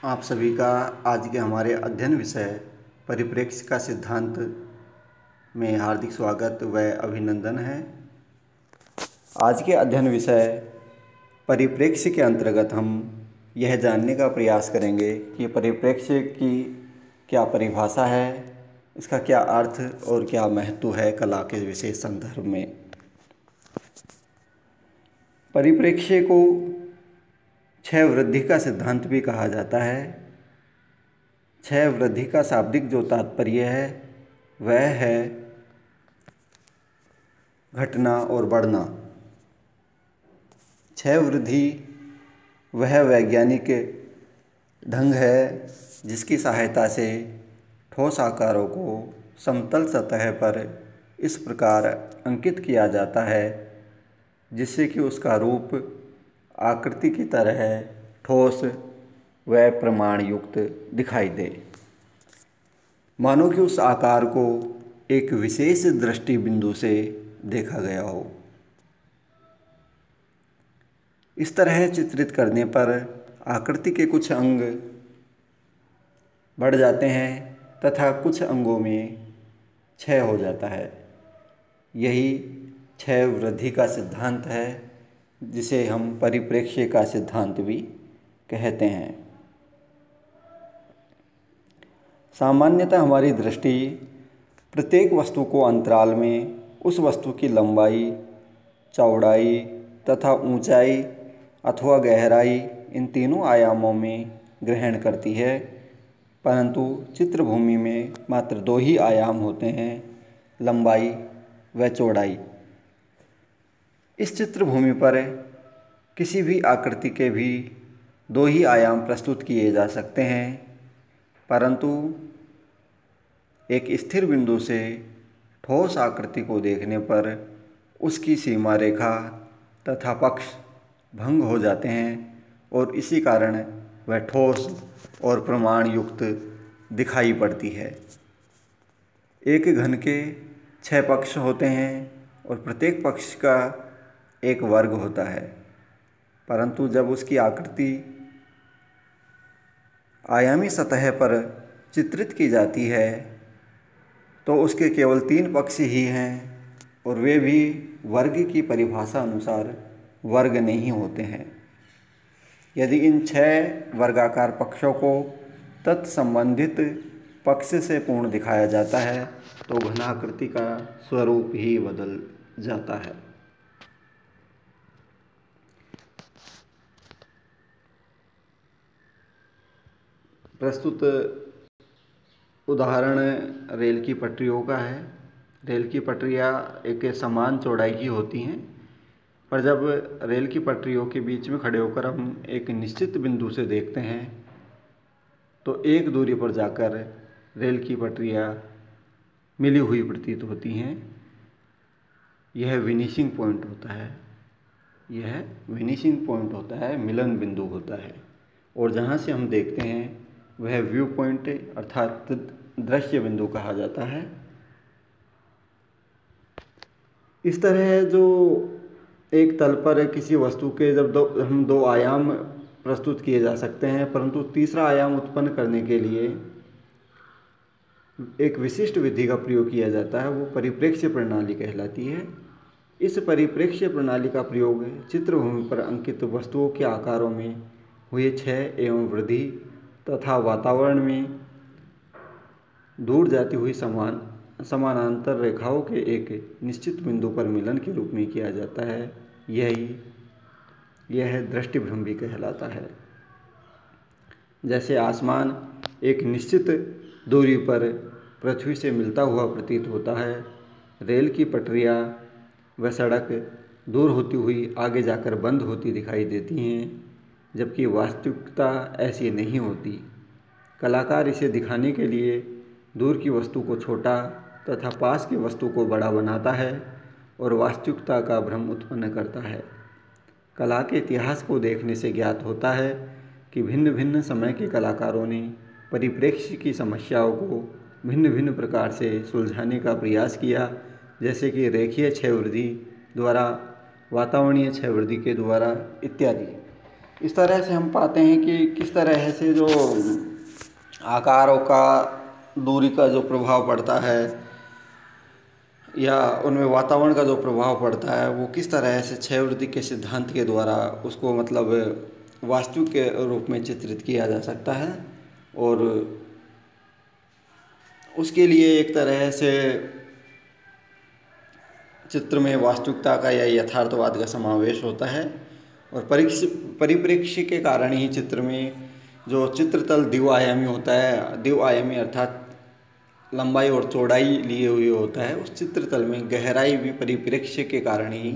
आप सभी का आज के हमारे अध्ययन विषय परिप्रेक्ष्य का सिद्धांत में हार्दिक स्वागत व अभिनंदन है। आज के अध्ययन विषय परिप्रेक्ष्य के अंतर्गत हम यह जानने का प्रयास करेंगे कि परिप्रेक्ष्य की क्या परिभाषा है, इसका क्या अर्थ और क्या महत्व है कला के विशेष संदर्भ में। परिप्रेक्ष्य को क्षय वृद्धि का सिद्धांत भी कहा जाता है। क्षय वृद्धि का शाब्दिक जो तात्पर्य है वह है घटना और बढ़ना। क्षय वृद्धि वह वैज्ञानिक ढंग है जिसकी सहायता से ठोस आकारों को समतल सतह पर इस प्रकार अंकित किया जाता है जिससे कि उसका रूप आकृति की तरह ठोस व प्रमाण युक्त दिखाई दे, मानो कि उस आकार को एक विशेष दृष्टि बिंदु से देखा गया हो। इस तरह चित्रित करने पर आकृति के कुछ अंग बढ़ जाते हैं तथा कुछ अंगों में क्षय हो जाता है। यही क्षय वृद्धि का सिद्धांत है जिसे हम परिप्रेक्ष्य का सिद्धांत भी कहते हैं। सामान्यतः हमारी दृष्टि प्रत्येक वस्तु को अंतराल में उस वस्तु की लंबाई, चौड़ाई तथा ऊंचाई अथवा गहराई इन तीनों आयामों में ग्रहण करती है, परंतु चित्रभूमि में मात्र दो ही आयाम होते हैं, लंबाई व चौड़ाई। इस चित्रभूमि पर किसी भी आकृति के भी दो ही आयाम प्रस्तुत किए जा सकते हैं, परंतु एक स्थिर बिंदु से ठोस आकृति को देखने पर उसकी सीमा रेखा तथा पक्ष भंग हो जाते हैं और इसी कारण वह ठोस और प्रमाण युक्त दिखाई पड़ती है। एक घन के 6 पक्ष होते हैं और प्रत्येक पक्ष का एक वर्ग होता है, परंतु जब उसकी आकृति आयामी सतह पर चित्रित की जाती है तो उसके केवल 3 पक्ष ही हैं और वे भी वर्ग की परिभाषा अनुसार वर्ग नहीं होते हैं। यदि इन 6 वर्गाकार पक्षों को तत्संबंधित पक्ष से पूर्ण दिखाया जाता है तो घनाकृति का स्वरूप ही बदल जाता है। प्रस्तुत उदाहरण रेल की पटरियों का है। रेल की पटरियाँ एक समान चौड़ाई की होती हैं, पर जब रेल की पटरियों के बीच में खड़े होकर हम एक निश्चित बिंदु से देखते हैं तो एक दूरी पर जाकर रेल की पटरियाँ मिली हुई प्रतीत होती हैं। यह विनिशिंग पॉइंट होता है, मिलन बिंदु होता है। और जहाँ से हम देखते हैं वह व्यू पॉइंट अर्थात दृश्य बिंदु कहा जाता है। इस तरह जो एक तल पर किसी वस्तु के जब हम दो आयाम प्रस्तुत किए जा सकते हैं, परंतु तीसरा आयाम उत्पन्न करने के लिए एक विशिष्ट विधि का प्रयोग किया जाता है, वो परिप्रेक्ष्य प्रणाली कहलाती है। इस परिप्रेक्ष्य प्रणाली का प्रयोग चित्रभूमि पर अंकित वस्तुओं के आकारों में हुए क्षय एवं वृद्धि तथा वातावरण में दूर जाती हुई समानांतर रेखाओं के एक निश्चित बिंदु पर मिलन के रूप में किया जाता है। यह दृष्टिभ्रम भी कहलाता है। जैसे आसमान एक निश्चित दूरी पर पृथ्वी से मिलता हुआ प्रतीत होता है, रेल की पटरियाँ व सड़क दूर होती हुई आगे जाकर बंद होती दिखाई देती हैं, जबकि वास्तविकता ऐसी नहीं होती। कलाकार इसे दिखाने के लिए दूर की वस्तु को छोटा तथा पास की वस्तु को बड़ा बनाता है और वास्तविकता का भ्रम उत्पन्न करता है। कला के इतिहास को देखने से ज्ञात होता है कि भिन्न भिन्न समय के कलाकारों ने परिप्रेक्ष्य की समस्याओं को भिन्न भिन्न प्रकार से सुलझाने का प्रयास किया, जैसे कि रेखीय क्षय वृद्धि द्वारा, वातावरणीय क्षय वृद्धि के द्वारा इत्यादि। इस तरह से हम पाते हैं कि किस तरह से जो आकारों का दूरी का जो प्रभाव पड़ता है या उनमें वातावरण का जो प्रभाव पड़ता है वो किस तरह से क्षय वृद्धि के सिद्धांत के द्वारा उसको मतलब वास्तविक के रूप में चित्रित किया जा सकता है। और उसके लिए एक तरह से चित्र में वास्तविकता का या यथार्थवाद का समावेश होता है। और परिप्रेक्ष्य के कारण ही चित्र में जो चित्रतल द्विआयामी होता है, द्विआयामी अर्थात लंबाई और चौड़ाई लिए हुए होता है, उस चित्रतल में गहराई भी परिप्रेक्ष्य के कारण ही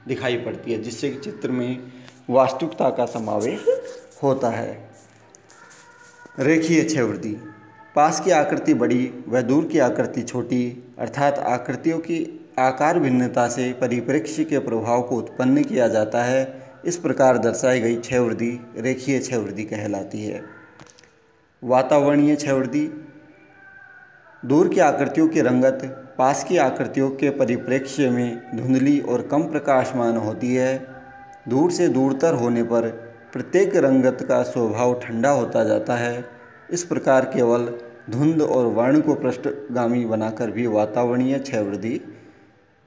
दिखाई पड़ती है, जिससे कि चित्र में वास्तविकता का समावेश होता है। रेखीय क्षय वृद्धि। पास की आकृति बड़ी व दूर की आकृति छोटी अर्थात आकृतियों की आकार भिन्नता से परिप्रेक्ष्य के प्रभाव को उत्पन्न किया जाता है। इस प्रकार दर्शाई गई क्षय वृद्धि रेखीय क्षय वृद्धि कहलाती है। वातावरणीय क्षय वृद्धि। दूर की आकृतियों की रंगत पास की आकृतियों के परिप्रेक्ष्य में धुंधली और कम प्रकाशमान होती है। दूर से दूरतर होने पर प्रत्येक रंगत का स्वभाव ठंडा होता जाता है। इस प्रकार केवल धुंध और वर्ण को पृष्ठगामी बनाकर भी वातावरणीय क्षय वृद्धि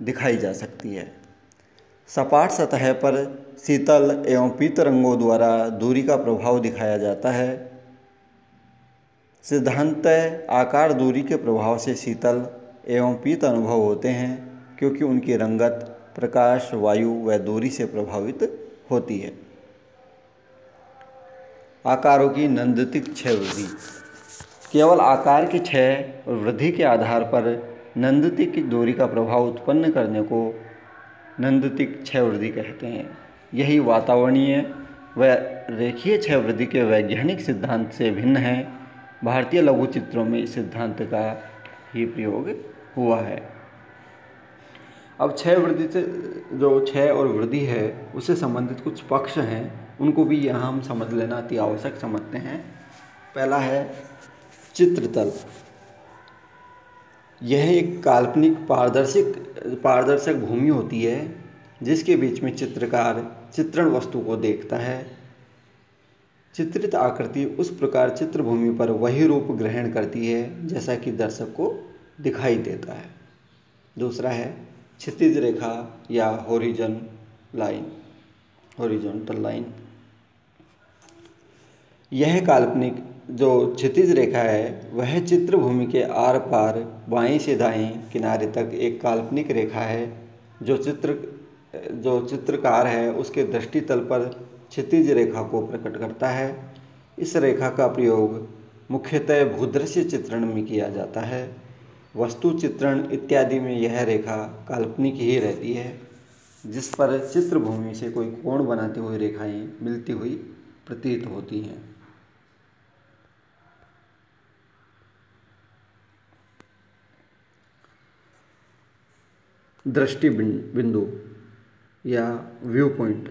दिखाई जा सकती है। सपाट सतह पर शीतल एवं पीत रंगों द्वारा दूरी का प्रभाव दिखाया जाता है। सिद्धांततः आकार दूरी के प्रभाव से शीतल एवं पीत अनुभव होते हैं, क्योंकि उनकी रंगत प्रकाश, वायु व दूरी से प्रभावित होती है। आकारों की नंदित क्षय वृद्धि। केवल आकार की क्षय और वृद्धि के आधार पर नंदित की दूरी का प्रभाव उत्पन्न करने को नंदित क्षय वृद्धि कहते हैं। यही वातावरणीय व रेखीय क्षय वृद्धि के वैज्ञानिक सिद्धांत से भिन्न है। भारतीय लघु चित्रों में इस सिद्धांत का ही प्रयोग हुआ है। अब क्षय वृद्धि से जो क्षय और वृद्धि है उससे संबंधित कुछ पक्ष हैं, उनको भी यहाँ हम समझ लेना अति आवश्यक समझते हैं। पहला है चित्रतल। यह एक काल्पनिक पारदर्शक भूमि होती है जिसके बीच में चित्रकार चित्रण वस्तु को देखता है। चित्रित आकृति उस प्रकार चित्रभूमि पर वही रूप ग्रहण करती है जैसा कि दर्शक को दिखाई देता है। दूसरा है क्षितिज रेखा या हॉरिजॉन्टल लाइन। यह काल्पनिक जो क्षितिज रेखा है वह चित्रभूमि के आर पार बाएं से दाएं किनारे तक एक काल्पनिक रेखा है जो चित्रकार है उसके दृष्टितल पर क्षितिज रेखा को प्रकट करता है। इस रेखा का प्रयोग मुख्यतः भूदृश्य चित्रण में किया जाता है। वस्तु चित्रण इत्यादि में यह रेखा काल्पनिक ही रहती है, जिस पर चित्रभूमि से कोई कोण बनाती हुई रेखाएं मिलती हुई प्रतीत होती हैं। दृष्टि बिंदु या व्यू पॉइंट।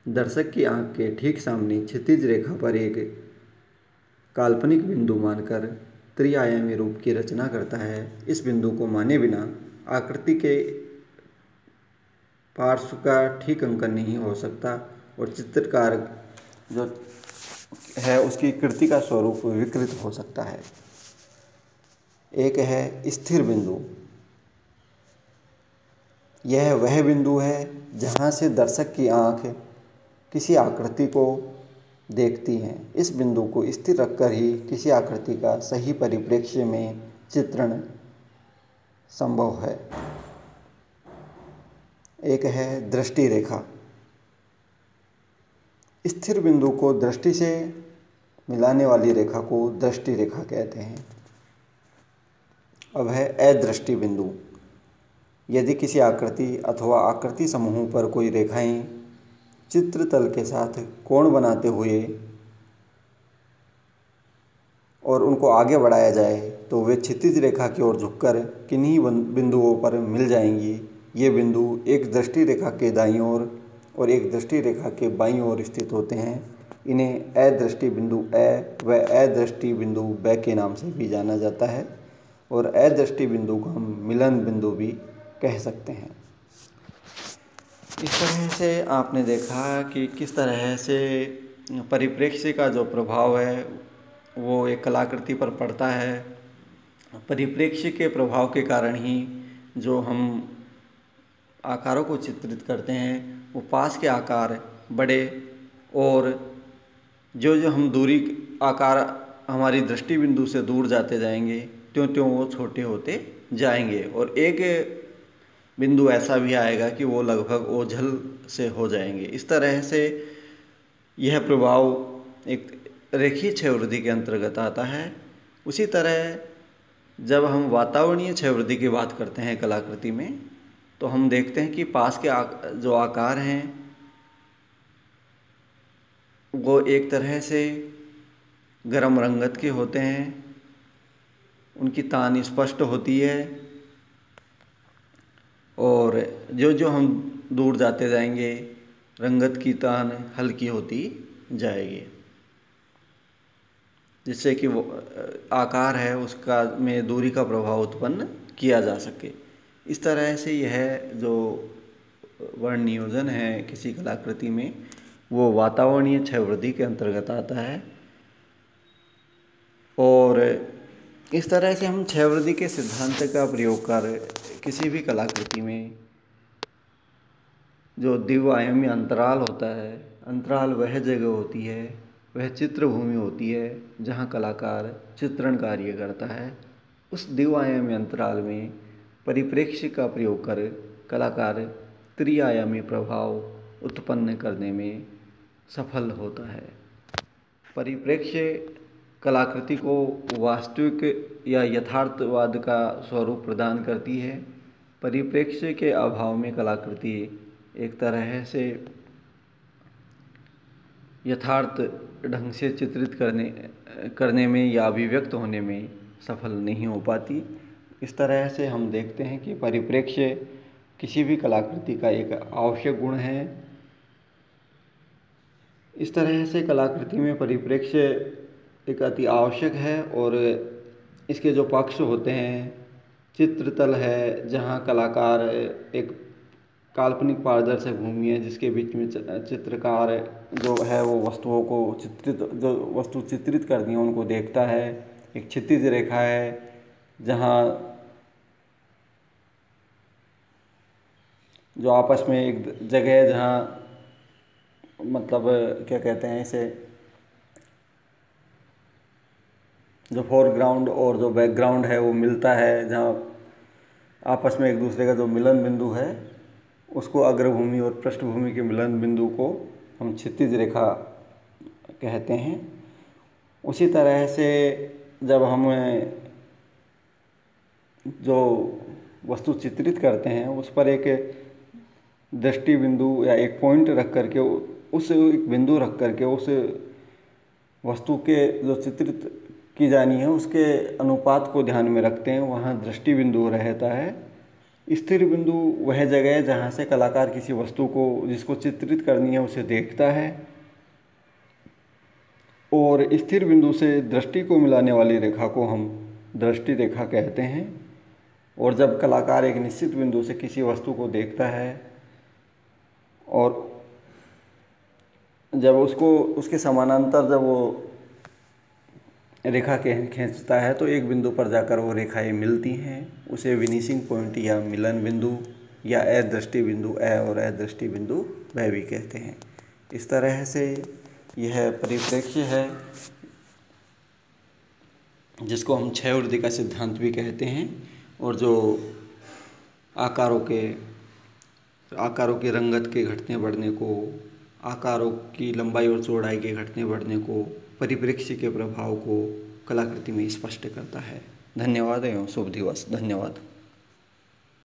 दर्शक की आंख के ठीक सामने क्षितिज रेखा पर एक काल्पनिक बिंदु मानकर त्रिआयामी रूप की रचना करता है। इस बिंदु को माने बिना आकृति के पार्श्व का ठीक अंकन नहीं हो सकता और चित्रकार जो है उसकी कृति का स्वरूप विकृत हो सकता है। एक है स्थिर बिंदु। यह वह बिंदु है जहाँ से दर्शक की आंख किसी आकृति को देखती हैं। इस बिंदु को स्थिर रखकर ही किसी आकृति का सही परिप्रेक्ष्य में चित्रण संभव है। एक है दृष्टि रेखा। स्थिर बिंदु को दृष्टि से मिलाने वाली रेखा को दृष्टि रेखा कहते हैं। अब है अदृष्टि बिंदु। यदि किसी आकृति अथवा आकृति समूह पर कोई रेखाएं चित्रतल के साथ कोण बनाते हुए और उनको आगे बढ़ाया जाए तो वे क्षितिज रेखा की ओर झुककर किन्हीं बिंदुओं पर मिल जाएंगी। ये बिंदु एक दृष्टि रेखा के दाईं ओर और एक दृष्टि रेखा के बाईं ओर स्थित होते हैं। इन्हें अदृष्टि बिंदु अ व अदृष्टि बिंदु ब के नाम से भी जाना जाता है और अदृष्टि बिंदु को हम मिलन बिंदु भी कह सकते हैं। इस तरह से आपने देखा कि किस तरह से परिप्रेक्ष्य का जो प्रभाव है वो एक कलाकृति पर पड़ता है। परिप्रेक्ष्य के प्रभाव के कारण ही जो हम आकारों को चित्रित करते हैं वो पास के आकार बड़े और जो जो हम दूरी आकार हमारी दृष्टि बिंदु से दूर जाते जाएंगे त्यों त्यों वो छोटे होते जाएंगे और एक बिंदु ऐसा भी आएगा कि वो लगभग ओझल से हो जाएंगे। इस तरह से यह प्रभाव एक रेखीय क्षयवृद्धि के अंतर्गत आता है। उसी तरह जब हम वातावरणीय क्षयवृद्धि की बात करते हैं कलाकृति में तो हम देखते हैं कि पास के जो आकार हैं वो एक तरह से गर्म रंगत के होते हैं, उनकी तान स्पष्ट होती है और जो जो हम दूर जाते जाएंगे रंगत की तान हल्की होती जाएगी, जिससे कि वो आकार है उसका में दूरी का प्रभाव उत्पन्न किया जा सके। इस तरह से यह जो वर्ण नियोजन है किसी कलाकृति में वो वातावरणीय क्षयवृद्धि के अंतर्गत आता है और इस तरह से हम क्षयवृद्धि के सिद्धांत का प्रयोग कर किसी भी कलाकृति में जो द्विआयामी अंतराल होता है, अंतराल वह जगह होती है, वह चित्रभूमि होती है जहाँ कलाकार चित्रण कार्य करता है। उस द्विआयामी अंतराल में परिप्रेक्ष्य का प्रयोग कर कलाकार त्रिआयामी प्रभाव उत्पन्न करने में सफल होता है। परिप्रेक्ष्य कलाकृति को वास्तविक या यथार्थवाद का स्वरूप प्रदान करती है। परिप्रेक्ष्य के अभाव में कलाकृति एक तरह से यथार्थ ढंग से चित्रित करने में या अभिव्यक्त होने में सफल नहीं हो पाती। इस तरह से हम देखते हैं कि परिप्रेक्ष्य किसी भी कलाकृति का एक आवश्यक गुण है। इस तरह से कलाकृति में परिप्रेक्ष्य एक अति आवश्यक है और इसके जो पक्ष होते हैं, चित्रतल है जहाँ कलाकार एक काल्पनिक पारदर्शक भूमि है जिसके बीच में चित्रकार जो है वो वस्तुओं को जो वस्तु चित्रित करती हैं उनको देखता है। एक क्षितिज रेखा है जहाँ जो आपस में एक जगह है जहाँ मतलब क्या कहते हैं इसे, जो फोरग्राउंड और जो बैकग्राउंड है वो मिलता है, जहाँ आपस में एक दूसरे का जो मिलन बिंदु है उसको अग्रभूमि और पृष्ठभूमि के मिलन बिंदु को हम क्षितिज रेखा कहते हैं। उसी तरह से जब हम जो वस्तु चित्रित करते हैं उस पर एक दृष्टि बिंदु या एक पॉइंट रख करके उस एक बिंदु रख करके उस वस्तु के जो चित्रित की जानी है उसके अनुपात को ध्यान में रखते हैं, वहाँ दृष्टि बिंदु रहता है। स्थिर बिंदु वह जगह है जहाँ से कलाकार किसी वस्तु को जिसको चित्रित करनी है उसे देखता है और स्थिर बिंदु से दृष्टि को मिलाने वाली रेखा को हम दृष्टि रेखा कहते हैं। और जब कलाकार एक निश्चित बिंदु से किसी वस्तु को देखता है और जब उसको उसके समानांतर जब वो रेखा खींचता है तो एक बिंदु पर जाकर वो रेखाएं मिलती हैं, उसे विनिशिंग पॉइंट या मिलन बिंदु या अदृष्टि बिंदु और अदृष्टि बिंदु वह भी कहते हैं। इस तरह से यह परिप्रेक्ष्य है जिसको हम क्षयवृद्धि का सिद्धांत भी कहते हैं और जो आकारों की रंगत के घटने बढ़ने को, आकारों की लंबाई और चौड़ाई के घटने बढ़ने को, परिप्रेक्ष्य के प्रभाव को कलाकृति में स्पष्ट करता है। धन्यवाद एवं शुभ दिवस। धन्यवाद।